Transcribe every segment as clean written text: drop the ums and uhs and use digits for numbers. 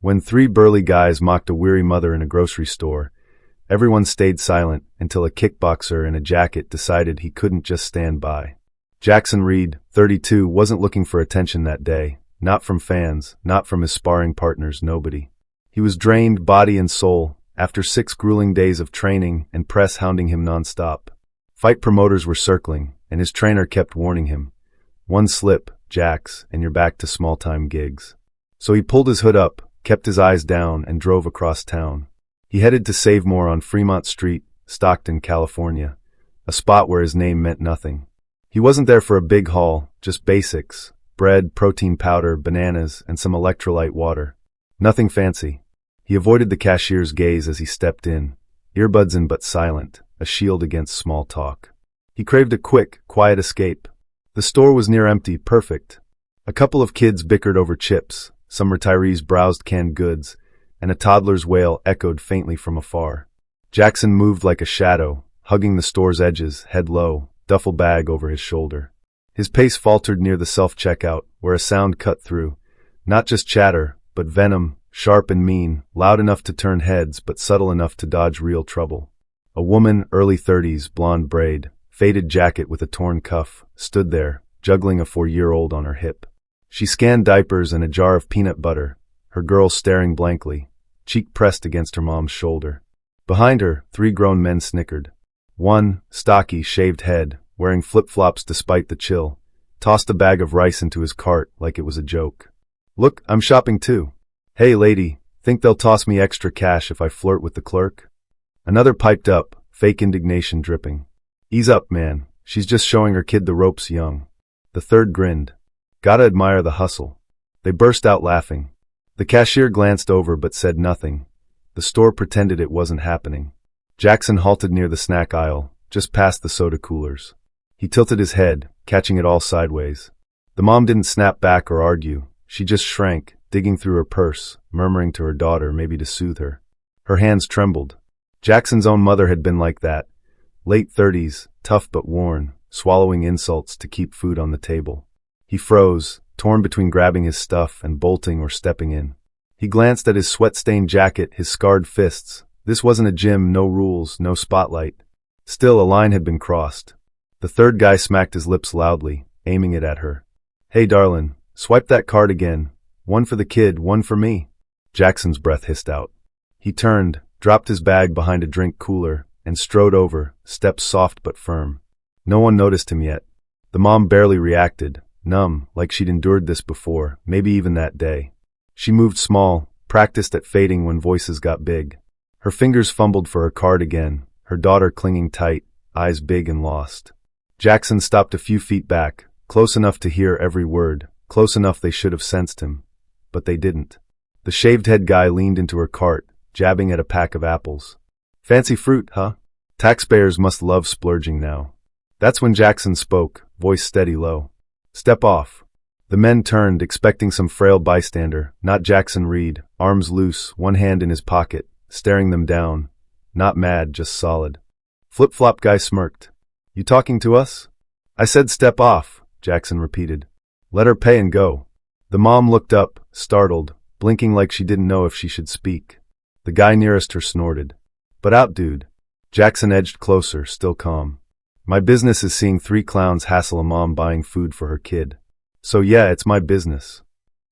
When three burly guys mocked a weary mother in a grocery store, everyone stayed silent until a kickboxer in a jacket decided he couldn't just stand by. Jaxon Reed, 32, wasn't looking for attention that day. Not from fans, not from his sparring partners, nobody. He was drained body and soul after 6 grueling days of training and press hounding him non-stop. Fight promoters were circling, and his trainer kept warning him, "One slip, Jax, and you're back to small-time gigs." So he pulled his hood up, kept his eyes down, and drove across town. He headed to Savemore on Fremont Street, Stockton, California, a spot where his name meant nothing. He wasn't there for a big haul, just basics: bread, protein powder, bananas, and some electrolyte water. Nothing fancy. He avoided the cashier's gaze as he stepped in, earbuds in but silent, a shield against small talk. He craved a quick, quiet escape. The store was near empty, perfect. A couple of kids bickered over chips, some retirees browsed canned goods, and a toddler's wail echoed faintly from afar. Jaxon moved like a shadow, hugging the store's edges, head low, duffel bag over his shoulder. His pace faltered near the self-checkout, where a sound cut through. Not just chatter, but venom, sharp and mean, loud enough to turn heads but subtle enough to dodge real trouble. A woman, early 30s, blonde braid, faded jacket with a torn cuff, stood there, juggling a 4-year-old on her hip. She scanned diapers and a jar of peanut butter, her girl staring blankly, cheek pressed against her mom's shoulder. Behind her, 3 grown men snickered. One, stocky, shaved head, wearing flip-flops despite the chill, tossed a bag of rice into his cart like it was a joke. "Look, I'm shopping too. Hey lady, think they'll toss me extra cash if I flirt with the clerk?" Another piped up, fake indignation dripping. "Ease up, man, she's just showing her kid the ropes, young." The third grinned. "Gotta admire the hustle." They burst out laughing. The cashier glanced over but said nothing. The store pretended it wasn't happening. Jaxon halted near the snack aisle, just past the soda coolers. He tilted his head, catching it all sideways. The mom didn't snap back or argue. She just shrank, digging through her purse, murmuring to her daughter, maybe to soothe her. Her hands trembled. Jaxon's own mother had been like that. Late 30s, tough but worn, swallowing insults to keep food on the table. He froze, torn between grabbing his stuff and bolting or stepping in. He glanced at his sweat-stained jacket, his scarred fists. This wasn't a gym, no rules, no spotlight. Still, a line had been crossed. The third guy smacked his lips loudly, aiming it at her. "Hey darlin', swipe that card again. One for the kid, one for me." Jaxon's breath hissed out. He turned, dropped his bag behind a drink cooler, and strode over, steps soft but firm. No one noticed him yet. The mom barely reacted, numb, like she'd endured this before, maybe even that day. She moved small, practiced at fading when voices got big. Her fingers fumbled for her card again, her daughter clinging tight, eyes big and lost. Jaxon stopped a few feet back, close enough to hear every word, close enough they should have sensed him. But they didn't. The shaved-head guy leaned into her cart, jabbing at a pack of apples. "Fancy fruit, huh? Taxpayers must love splurging now." That's when Jaxon spoke, voice steady low. "Step off." The men turned, expecting some frail bystander, not Jaxon Reed, arms loose, one hand in his pocket, staring them down. Not mad, just solid. Flip-flop guy smirked. "You talking to us?" "I said step off," Jaxon repeated. "Let her pay and go." The mom looked up, startled, blinking like she didn't know if she should speak. The guy nearest her snorted. "But out, dude." Jaxon edged closer, still calm. "My business is seeing 3 clowns hassle a mom buying food for her kid. So yeah, it's my business."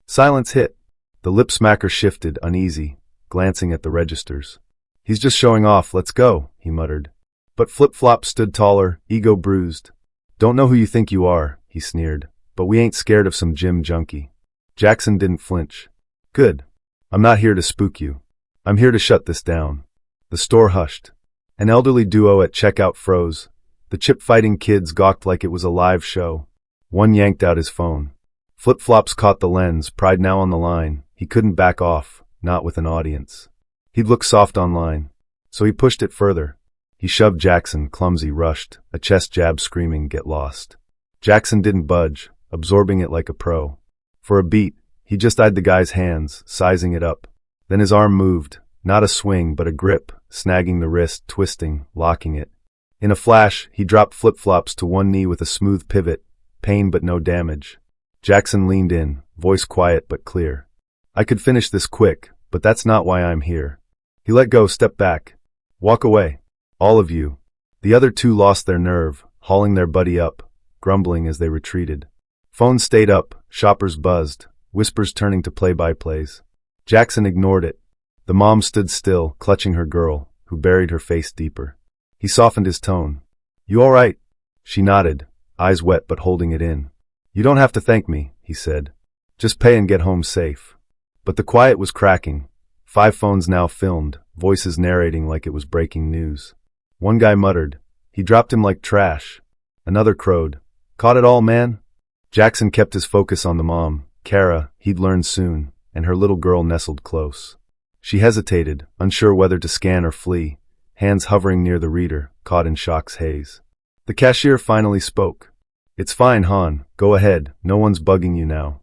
Silence hit. The lip smacker shifted, uneasy, glancing at the registers. "He's just showing off, let's go," he muttered. But Flip-Flop stood taller, ego bruised. "Don't know who you think you are," he sneered, "but we ain't scared of some gym junkie." Jaxon didn't flinch. "Good. I'm not here to spook you. I'm here to shut this down." The store hushed. An elderly duo at checkout froze. The chip-fighting kids gawked like it was a live show. One yanked out his phone. Flip-Flops caught the lens, pride now on the line. He couldn't back off, not with an audience. He'd look soft online. So he pushed it further. He shoved Jaxon, clumsy, rushed, a chest jab screaming, "Get lost." Jaxon didn't budge, absorbing it like a pro. For a beat, he just eyed the guy's hands, sizing it up. Then his arm moved, not a swing but a grip, snagging the wrist, twisting, locking it. In a flash, he dropped Flip-Flops to one knee with a smooth pivot, pain but no damage. Jaxon leaned in, voice quiet but clear. "I could finish this quick, but that's not why I'm here. He let go, step back. Walk away. All of you. The other two lost their nerve, hauling their buddy up, grumbling as they retreated. Phones stayed up, shoppers buzzed, whispers turning to play-by-plays. Jaxon ignored it. The mom stood still, clutching her girl, who buried her face deeper. He softened his tone. You all right? She nodded, eyes wet but holding it in. You don't have to thank me, he said. Just pay and get home safe. But the quiet was cracking. 5 phones now filmed, voices narrating like it was breaking news. One guy muttered, he dropped him like trash. Another crowed, caught it all, man? Jaxon kept his focus on the mom, Kara, he'd learn soon, and her little girl nestled close. She hesitated, unsure whether to scan or flee, hands hovering near the reader, caught in shock's haze. The cashier finally spoke. It's fine, Han, go ahead, no one's bugging you now.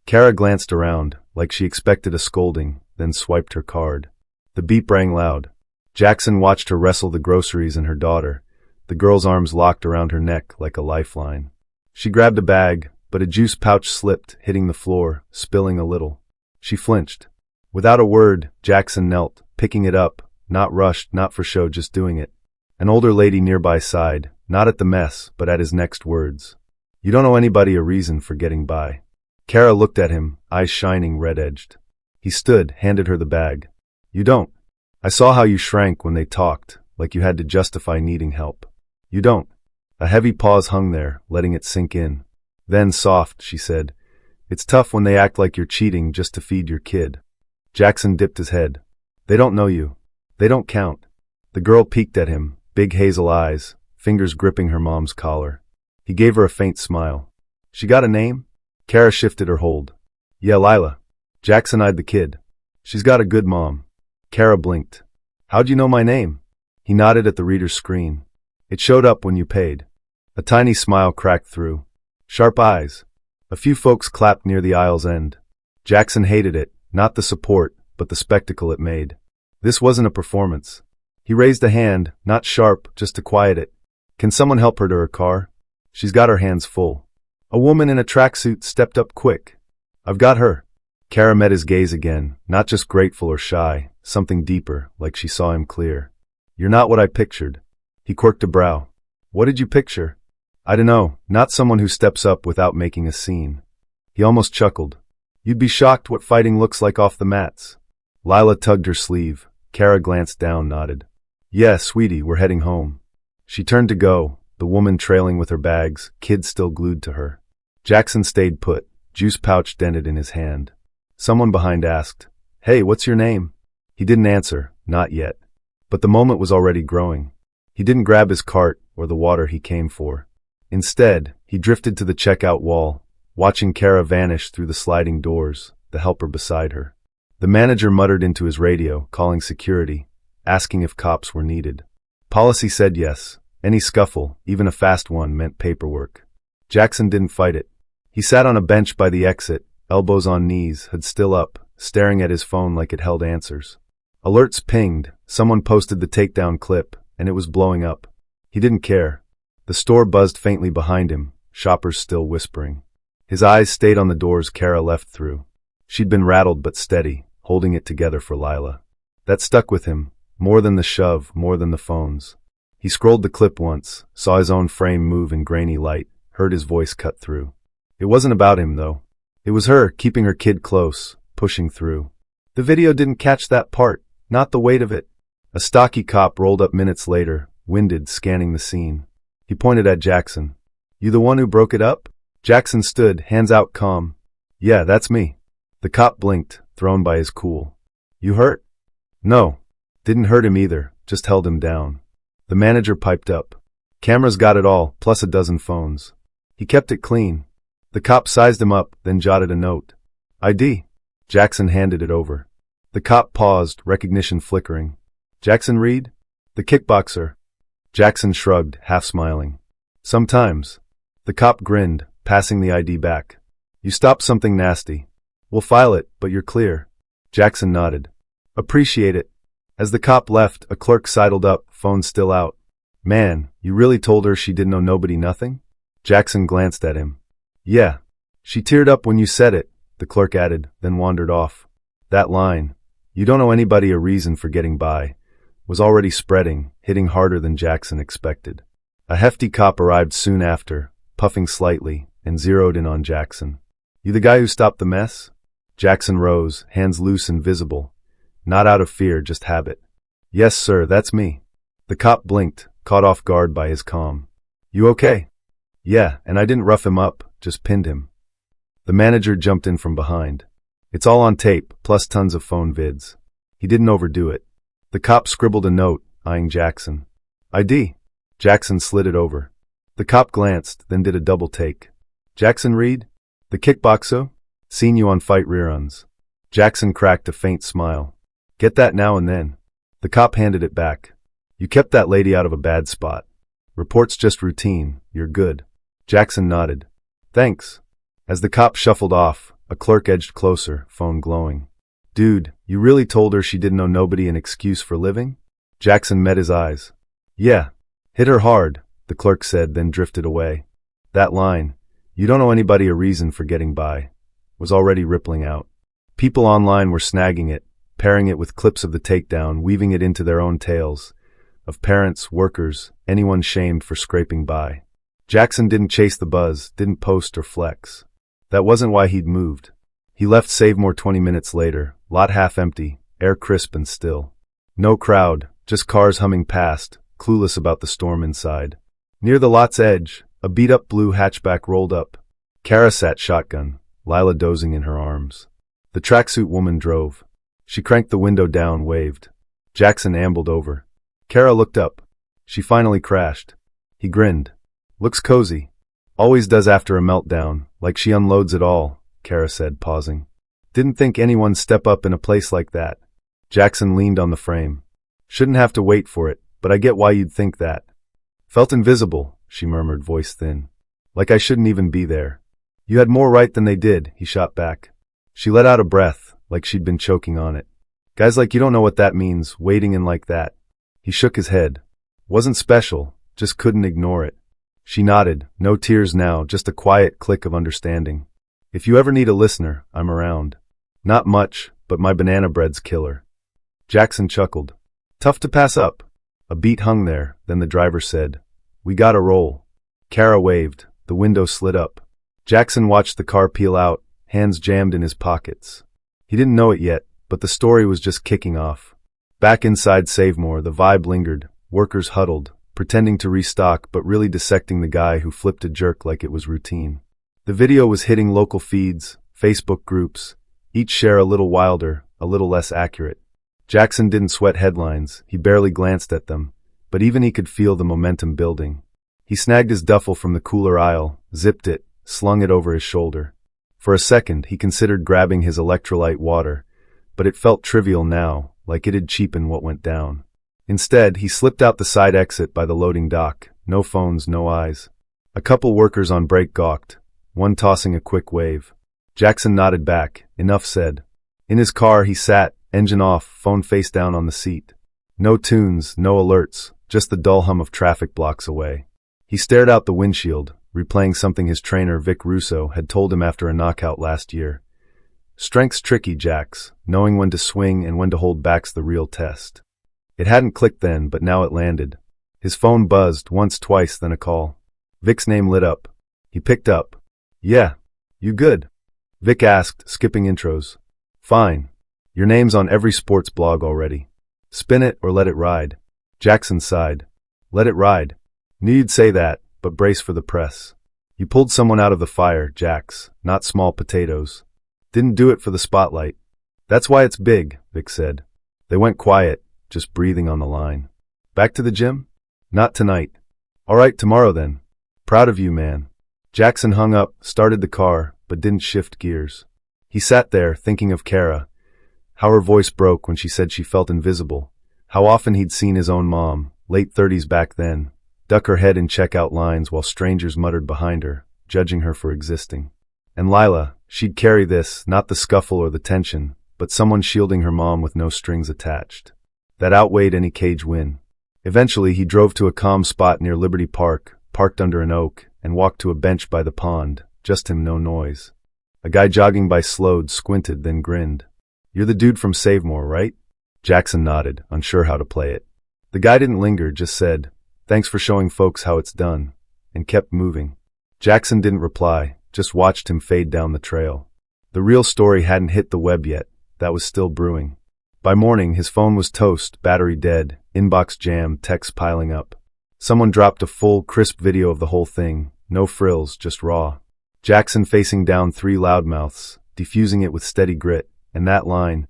Kara glanced around, like she expected a scolding, then swiped her card. The beep rang loud. Jaxon watched her wrestle the groceries and her daughter, the girl's arms locked around her neck like a lifeline. She grabbed a bag, but a juice pouch slipped, hitting the floor, spilling a little. She flinched. Without a word, Jaxon knelt, picking it up, not rushed, not for show, just doing it. An older lady nearby sighed, not at the mess, but at his next words. You don't owe anybody a reason for getting by. Kara looked at him, eyes shining red-edged. He stood, handed her the bag. You don't. I saw how you shrank when they talked, like you had to justify needing help. You don't. A heavy pause hung there, letting it sink in. Then, soft, she said, it's tough when they act like you're cheating just to feed your kid. Jaxon dipped his head. They don't know you. They don't count. The girl peeked at him, big hazel eyes, fingers gripping her mom's collar. He gave her a faint smile. She got a name? Kara shifted her hold. Yeah, Lila. Jaxon eyed the kid. She's got a good mom. Kara blinked. How'd you know my name? He nodded at the reader's screen. It showed up when you paid. A tiny smile cracked through. Sharp eyes. A few folks clapped near the aisle's end. Jaxon hated it, not the support, but the spectacle it made. This wasn't a performance. He raised a hand, not sharp, just to quiet it. Can someone help her to her car? She's got her hands full. A woman in a tracksuit stepped up quick. I've got her. Kara met his gaze again, not just grateful or shy, something deeper, like she saw him clear. You're not what I pictured. He quirked a brow. What did you picture? I dunno, not someone who steps up without making a scene. He almost chuckled. You'd be shocked what fighting looks like off the mats. Lila tugged her sleeve. Kara glanced down, nodded. Yeah, sweetie, we're heading home. She turned to go, the woman trailing with her bags, kids still glued to her. Jaxon stayed put, juice pouch dented in his hand. Someone behind asked, Hey, what's your name? He didn't answer, not yet. But the moment was already growing. He didn't grab his cart or the water he came for. Instead, he drifted to the checkout wall, watching Kara vanish through the sliding doors, the helper beside her. The manager muttered into his radio, calling security, asking if cops were needed. Policy said yes. Any scuffle, even a fast one, meant paperwork. Jaxon didn't fight it. He sat on a bench by the exit, elbows on knees, head still up, staring at his phone like it held answers. Alerts pinged, someone posted the takedown clip, and it was blowing up. He didn't care. The store buzzed faintly behind him, shoppers still whispering. His eyes stayed on the doors Kara left through. She'd been rattled but steady, holding it together for Lila. That stuck with him, more than the shove, more than the phones. He scrolled the clip once, saw his own frame move in grainy light, heard his voice cut through. It wasn't about him, though. It was her, keeping her kid close, pushing through. The video didn't catch that part, not the weight of it. A stocky cop rolled up minutes later, winded, scanning the scene. He pointed at Jaxon. You the one who broke it up? Jaxon stood, hands out calm. Yeah, that's me. The cop blinked, thrown by his cool. You hurt? No. Didn't hurt him either, just held him down. The manager piped up. Cameras got it all, plus a dozen phones. He kept it clean. The cop sized him up, then jotted a note. ID. Jaxon handed it over. The cop paused, recognition flickering. Jaxon Reed? The kickboxer. Jaxon shrugged, half smiling. Sometimes. The cop grinned, passing the ID back. You stopped something nasty. We'll file it, but you're clear. Jaxon nodded. Appreciate it. As the cop left, a clerk sidled up, phone still out. Man, you really told her she didn't know nobody nothing? Jaxon glanced at him. Yeah. She teared up when you said it, the clerk added, then wandered off. That line. You don't owe anybody a reason for getting by, was already spreading, hitting harder than Jaxon expected. A hefty cop arrived soon after, puffing slightly, and zeroed in on Jaxon. You the guy who stopped the mess? Jaxon rose, hands loose and visible. Not out of fear, just habit. Yes, sir, that's me. The cop blinked, caught off guard by his calm. You okay? Yeah, and I didn't rough him up, just pinned him. The manager jumped in from behind. It's all on tape, plus tons of phone vids. He didn't overdo it. The cop scribbled a note, eyeing Jaxon. ID. Jaxon slid it over. The cop glanced, then did a double take. Jaxon Reed? The kickboxer? Seen you on fight reruns. Jaxon cracked a faint smile. Get that now and then. The cop handed it back. You kept that lady out of a bad spot. Report's just routine, you're good. Jaxon nodded. Thanks. As the cop shuffled off, a clerk edged closer, phone glowing. Dude, you really told her she didn't owe nobody an excuse for living? Jaxon met his eyes. Yeah. Hit her hard, the clerk said, then drifted away. That line, you don't owe anybody a reason for getting by, was already rippling out. People online were snagging it, pairing it with clips of the takedown, weaving it into their own tales, of parents, workers, anyone shamed for scraping by. Jaxon didn't chase the buzz, didn't post or flex. That wasn't why he'd moved. He left Savemore 20 minutes later, lot half empty, air crisp and still. No crowd, just cars humming past, clueless about the storm inside. Near the lot's edge, a beat-up blue hatchback rolled up. Kara sat shotgun, Lila dozing in her arms. The tracksuit woman drove. She cranked the window down, waved. Jaxon ambled over. Kara looked up. She finally crashed. He grinned. Looks cozy. Always does after a meltdown, like she unloads it all, Kara said, pausing. Didn't think anyone'd step up in a place like that. Jaxon leaned on the frame. Shouldn't have to wait for it, but I get why you'd think that. Felt invisible, she murmured, voice thin. Like I shouldn't even be there. You had more right than they did, he shot back. She let out a breath, like she'd been choking on it. Guys like you don't know what that means, wading in like that. He shook his head. Wasn't special, just couldn't ignore it. She nodded, no tears now, just a quiet click of understanding. If you ever need a listener, I'm around. Not much, but my banana bread's killer. Jaxon chuckled. Tough to pass up. A beat hung there, then the driver said, We gotta roll. Kara waved, the window slid up. Jaxon watched the car peel out, hands jammed in his pockets. He didn't know it yet, but the story was just kicking off. Back inside Savemore, the vibe lingered, workers huddled, pretending to restock but really dissecting the guy who flipped a jerk like it was routine. The video was hitting local feeds, Facebook groups, each share a little wilder, a little less accurate. Jaxon didn't sweat headlines, he barely glanced at them, but even he could feel the momentum building. He snagged his duffel from the cooler aisle, zipped it, slung it over his shoulder. For a second, he considered grabbing his electrolyte water, but it felt trivial now, like it'd cheapen what went down. Instead, he slipped out the side exit by the loading dock, no phones, no eyes. A couple workers on break gawked, one tossing a quick wave. Jaxon nodded back, enough said. In his car he sat, engine off, phone face down on the seat. No tunes, no alerts, just the dull hum of traffic blocks away. He stared out the windshield, replaying something his trainer Vic Russo had told him after a knockout last year. Strength's tricky, Jax, knowing when to swing and when to hold back's the real test. It hadn't clicked then, but now it landed. His phone buzzed, once, twice, then a call. Vic's name lit up. He picked up. Yeah. You good? Vic asked, skipping intros. Fine. Your name's on every sports blog already. Spin it or let it ride. Jaxon sighed. Let it ride. Knew you'd say that, but brace for the press. You pulled someone out of the fire, Jax, not small potatoes. Didn't do it for the spotlight. That's why it's big, Vic said. They went quiet, just breathing on the line. Back to the gym? Not tonight. All right, tomorrow then. Proud of you, man. Jaxon hung up, started the car, but didn't shift gears. He sat there, thinking of Kara, how her voice broke when she said she felt invisible, how often he'd seen his own mom, late 30s back then, duck her head in checkout lines while strangers muttered behind her, judging her for existing. And Lila, she'd carry this, not the scuffle or the tension, but someone shielding her mom with no strings attached. That outweighed any cage win. Eventually, he drove to a calm spot near Liberty Park, parked under an oak, and walked to a bench by the pond, just him, no noise. A guy jogging by slowed, squinted, then grinned. You're the dude from Savemore, right? Jaxon nodded, unsure how to play it. The guy didn't linger, just said, "Thanks for showing folks how it's done," and kept moving. Jaxon didn't reply, just watched him fade down the trail. The real story hadn't hit the web yet. That was still brewing. By morning, his phone was toast, battery dead, inbox jammed, texts piling up. Someone dropped a full, crisp video of the whole thing. No frills, just raw. Jaxon facing down 3 loudmouths, diffusing it with steady grit, and that line,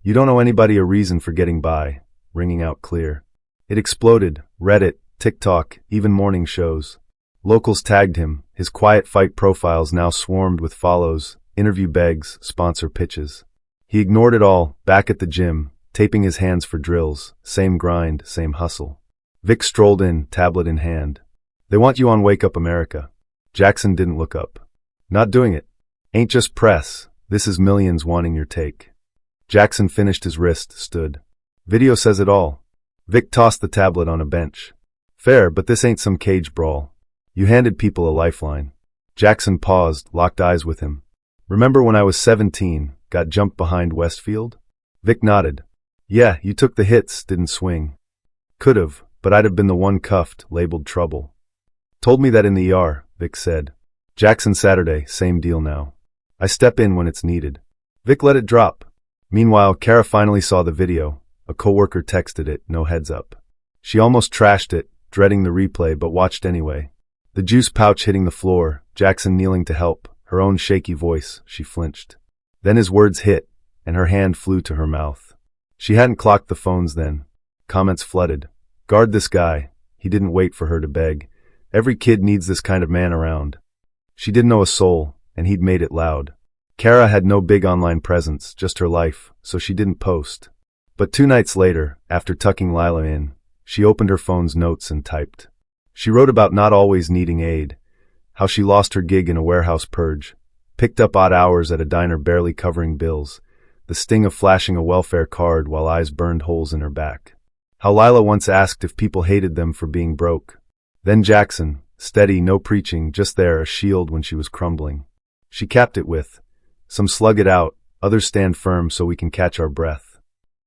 "You don't owe anybody a reason for getting by," ringing out clear. It exploded. Reddit, TikTok, even morning shows. Locals tagged him. His quiet fight profiles now swarmed with follows, interview begs, sponsor pitches. He ignored it all, back at the gym, taping his hands for drills, same grind, same hustle. Vic strolled in, tablet in hand. "They want you on Wake Up America." Jaxon didn't look up. "Not doing it. Ain't just press. This is millions wanting your take." Jaxon finished his wrist, stood. "Video says it all." Vic tossed the tablet on a bench. "Fair, but this ain't some cage brawl. You handed people a lifeline." Jaxon paused, locked eyes with him. "Remember when I was 17, got jumped behind Westfield?" Vic nodded. "Yeah, you took the hits, didn't swing." "Could've, but I'd have been the one cuffed, labeled trouble." "Told me that in the ER," Vic said. Jaxon Saturday, same deal now. "I step in when it's needed." Vic let it drop. Meanwhile, Kara finally saw the video. A coworker texted it, no heads up. She almost trashed it, dreading the replay, but watched anyway. The juice pouch hitting the floor, Jaxon kneeling to help, her own shaky voice, she flinched. Then his words hit, and her hand flew to her mouth. She hadn't clocked the phones then. Comments flooded. "Guard this guy." He didn't wait for her to beg. "Every kid needs this kind of man around." She didn't know a soul, and he'd made it loud. Kara had no big online presence, just her life, so she didn't post. But 2 nights later, after tucking Lila in, she opened her phone's notes and typed. She wrote about not always needing aid, how she lost her gig in a warehouse purge, picked up odd hours at a diner barely covering bills, the sting of flashing a welfare card while eyes burned holes in her back. How Lila once asked if people hated them for being broke. Then Jaxon, steady, no preaching, just there, a shield when she was crumbling. She capped it with, "Some slug it out, others stand firm so we can catch our breath."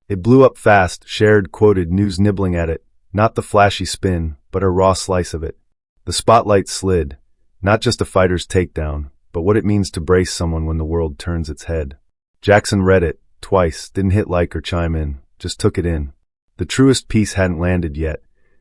It blew up fast, shared, quoted, news nibbling at it, not the flashy spin, but a raw slice of it. The spotlight slid, not just a fighter's takedown, but what it means to brace someone when the world turns its head. Jaxon read it, twice, didn't hit like or chime in, just took it in. The truest piece hadn't landed yet,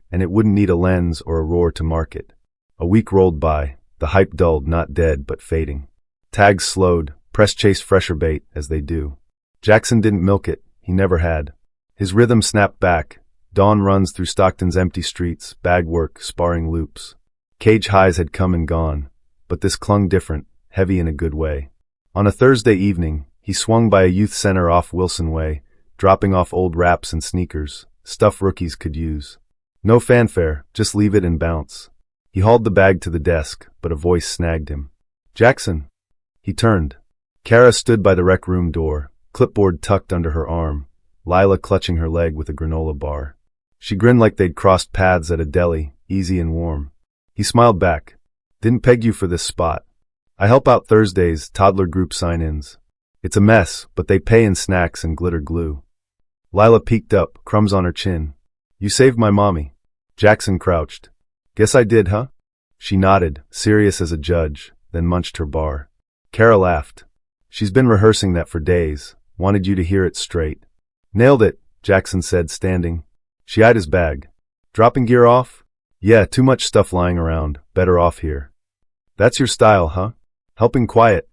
and it wouldn't need a lens or a roar to mark it. A week rolled by, the hype dulled, not dead, but fading. Tags slowed, press chased fresher bait, as they do. Jaxon didn't milk it. He never had. His rhythm snapped back. Dawn runs through Stockton's empty streets, bag work, sparring loops. Cage highs had come and gone, but this clung different, heavy in a good way. On a Thursday evening, he swung by a youth center off Wilson Way, dropping off old wraps and sneakers, stuff rookies could use. No fanfare, just leave it and bounce. He hauled the bag to the desk, but a voice snagged him. "Jaxon." He turned. Kara stood by the rec room door, clipboard tucked under her arm, Lila clutching her leg with a granola bar. She grinned like they'd crossed paths at a deli, easy and warm. He smiled back. "Didn't peg you for this spot. I help out Thursdays, toddler group sign-ins. It's a mess, but they pay in snacks and glitter glue." Lila peeked up, crumbs on her chin. "You saved my mommy." Jaxon crouched. "Guess I did, huh?" She nodded, serious as a judge, then munched her bar. Kara laughed. "She's been rehearsing that for days. Wanted you to hear it straight." "Nailed it," Jaxon said, standing. She eyed his bag. "Dropping gear off?" "Yeah, too much stuff lying around. Better off here." "That's your style, huh? Helping quiet?"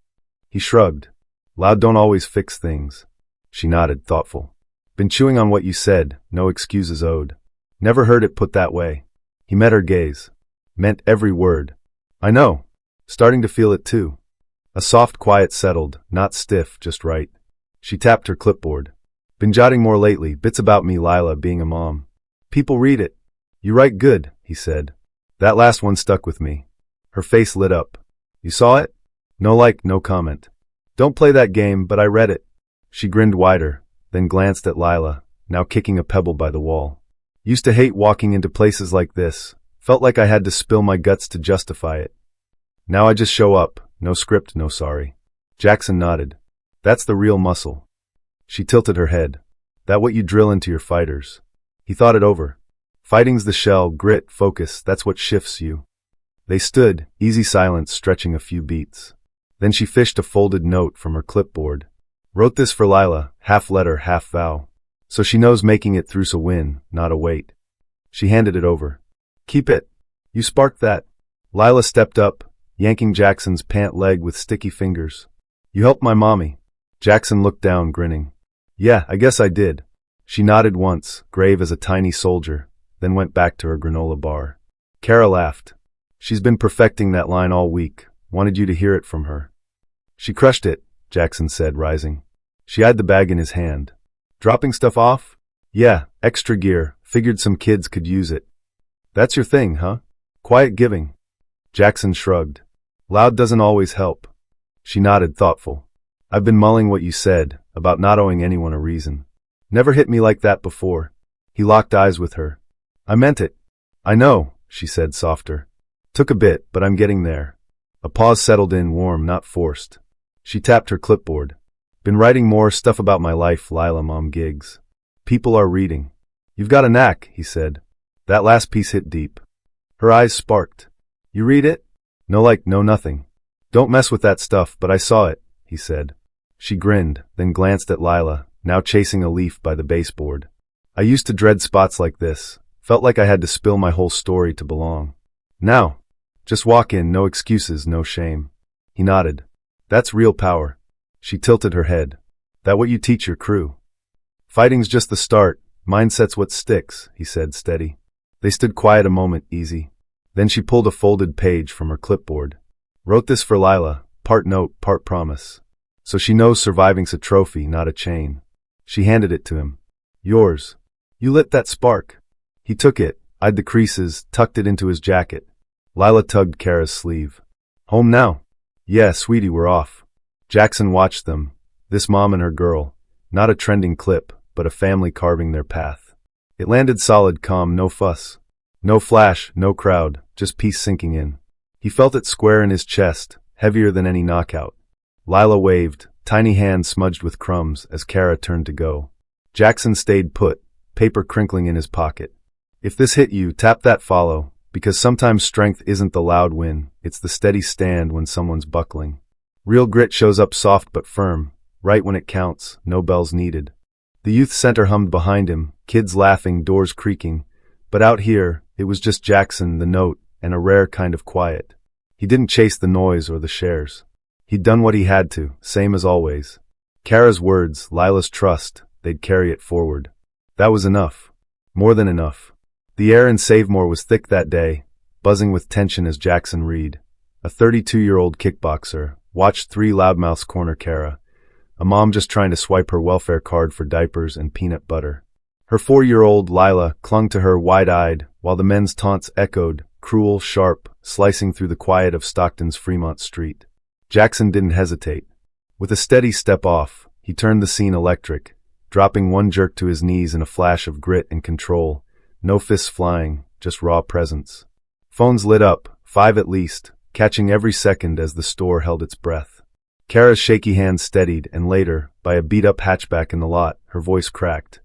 He shrugged. "Loud don't always fix things." She nodded, thoughtful. "Been chewing on what you said, no excuses owed." Never heard it put that way. He met her gaze. Meant every word. "I know. Starting to feel it too." A soft quiet settled, not stiff, just right. She tapped her clipboard. "Been jotting more lately, bits about me, Lila, being a mom. People read it." "You write good," he said. "That last one stuck with me." Her face lit up. "You saw it?" "No like, no comment." "Don't play that game, but I read it." She grinned wider, then glanced at Lila, now kicking a pebble by the wall. "Used to hate walking into places like this. Felt like I had to spill my guts to justify it. Now I just show up, no script, no sorry." Jaxon nodded. "That's the real muscle." She tilted her head. That what you drill into your fighters? He thought it over. Fighting's the shell, grit, focus, that's what shifts you. They stood, easy silence stretching a few beats. Then she fished a folded note from her clipboard. Wrote this for Lila, half letter, half vow. So she knows making it through's a win, not a wait. She handed it over. Keep it. You sparked that. Lila stepped up, yanking Jackson's pant leg with sticky fingers. You helped my mommy. Jaxon looked down, grinning. Yeah, I guess I did. She nodded once, grave as a tiny soldier, then went back to her granola bar. Kara laughed. She's been perfecting that line all week. Wanted you to hear it from her. She crushed it, Jaxon said, rising. She eyed the bag in his hand. Dropping stuff off? Yeah, extra gear. Figured some kids could use it. That's your thing, huh? Quiet giving. Jaxon shrugged. Loud doesn't always help. She nodded, thoughtful. I've been mulling what you said, about not owing anyone a reason. Never hit me like that before. He locked eyes with her. I meant it. I know, she said, softer. Took a bit, but I'm getting there. A pause settled in, warm, not forced. She tapped her clipboard. Been writing more stuff about my life, Lila, mom gigs. People are reading. You've got a knack, he said. That last piece hit deep. Her eyes sparked. You read it? No, nothing. Don't mess with that stuff, but I saw it, he said. She grinned, then glanced at Lila, now chasing a leaf by the baseboard. I used to dread spots like this. Felt like I had to spill my whole story to belong. Now, just walk in, no excuses, no shame. He nodded. That's real power. She tilted her head. That what you teach your crew? Fighting's just the start. Mindset's what sticks, he said, steady. They stood quiet a moment, easy. Then she pulled a folded page from her clipboard. Wrote this for Lila, part note, part promise. So she knows surviving's a trophy, not a chain. She handed it to him. Yours. You lit that spark. He took it, eyed the creases, tucked it into his jacket. Lila tugged Kara's sleeve. Home now? Yeah, sweetie, we're off. Jaxon watched them. This mom and her girl. Not a trending clip, but a family carving their path. It landed solid, calm, no fuss. No flash, no crowd, just peace sinking in. He felt it square in his chest, heavier than any knockout. Lila waved, tiny hand smudged with crumbs as Kara turned to go. Jaxon stayed put, paper crinkling in his pocket. If this hit you, tap that follow, because sometimes strength isn't the loud win, it's the steady stand when someone's buckling. Real grit shows up soft but firm, right when it counts, no bells needed. The youth center hummed behind him, kids laughing, doors creaking. But out here, it was just Jaxon, the note, and a rare kind of quiet. He didn't chase the noise or the shares. He'd done what he had to, same as always. Kara's words, Lila's trust, they'd carry it forward. That was enough. More than enough. The air in Savemore was thick that day, buzzing with tension as Jaxon Reed, a 32-year-old kickboxer, watched three loudmouths corner Kara, a mom just trying to swipe her welfare card for diapers and peanut butter. Her 4-year-old Lila clung to her wide-eyed, while the men's taunts echoed, cruel, sharp, slicing through the quiet of Stockton's Fremont Street. Jaxon didn't hesitate. With a steady step off, he turned the scene electric, dropping one jerk to his knees in a flash of grit and control. No fists flying, just raw presence. Phones lit up, 5 at least, catching every second as the store held its breath. Kara's shaky hand steadied, and later, by a beat-up hatchback in the lot, her voice cracked.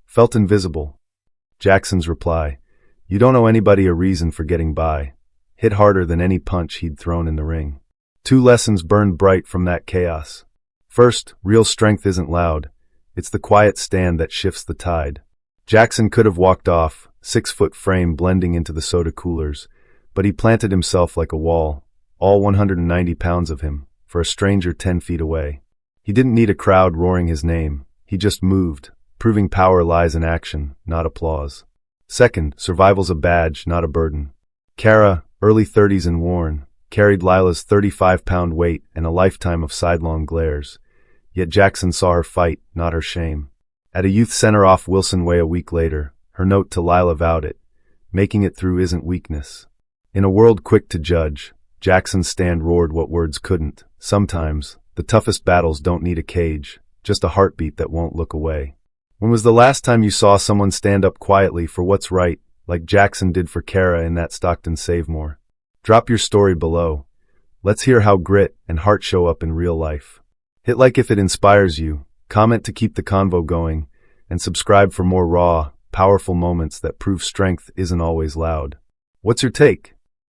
Felt invisible. Jackson's reply, you don't owe anybody a reason for getting by. Hit harder than any punch he'd thrown in the ring. 2 lessons burned bright from that chaos. First, real strength isn't loud. It's the quiet stand that shifts the tide. Jaxon could have walked off, 6-foot frame blending into the soda coolers, but he planted himself like a wall, all 190 pounds of him, for a stranger 10 feet away. He didn't need a crowd roaring his name. He just moved, proving power lies in action, not applause. Second, survival's a badge, not a burden. Kara, early 30s and worn, carried Lila's 35-pound weight and a lifetime of sidelong glares. Yet Jaxon saw her fight, not her shame. At a youth center off Wilson Way a week later, her note to Lila vowed it. Making it through isn't weakness. In a world quick to judge, Jaxon's stand roared what words couldn't. Sometimes, the toughest battles don't need a cage, just a heartbeat that won't look away. When was the last time you saw someone stand up quietly for what's right, like Jaxon did for Kara in that Stockton Savemore? Drop your story below. Let's hear how grit and heart show up in real life. Hit like if it inspires you, comment to keep the convo going, and subscribe for more raw, powerful moments that prove strength isn't always loud. What's your take?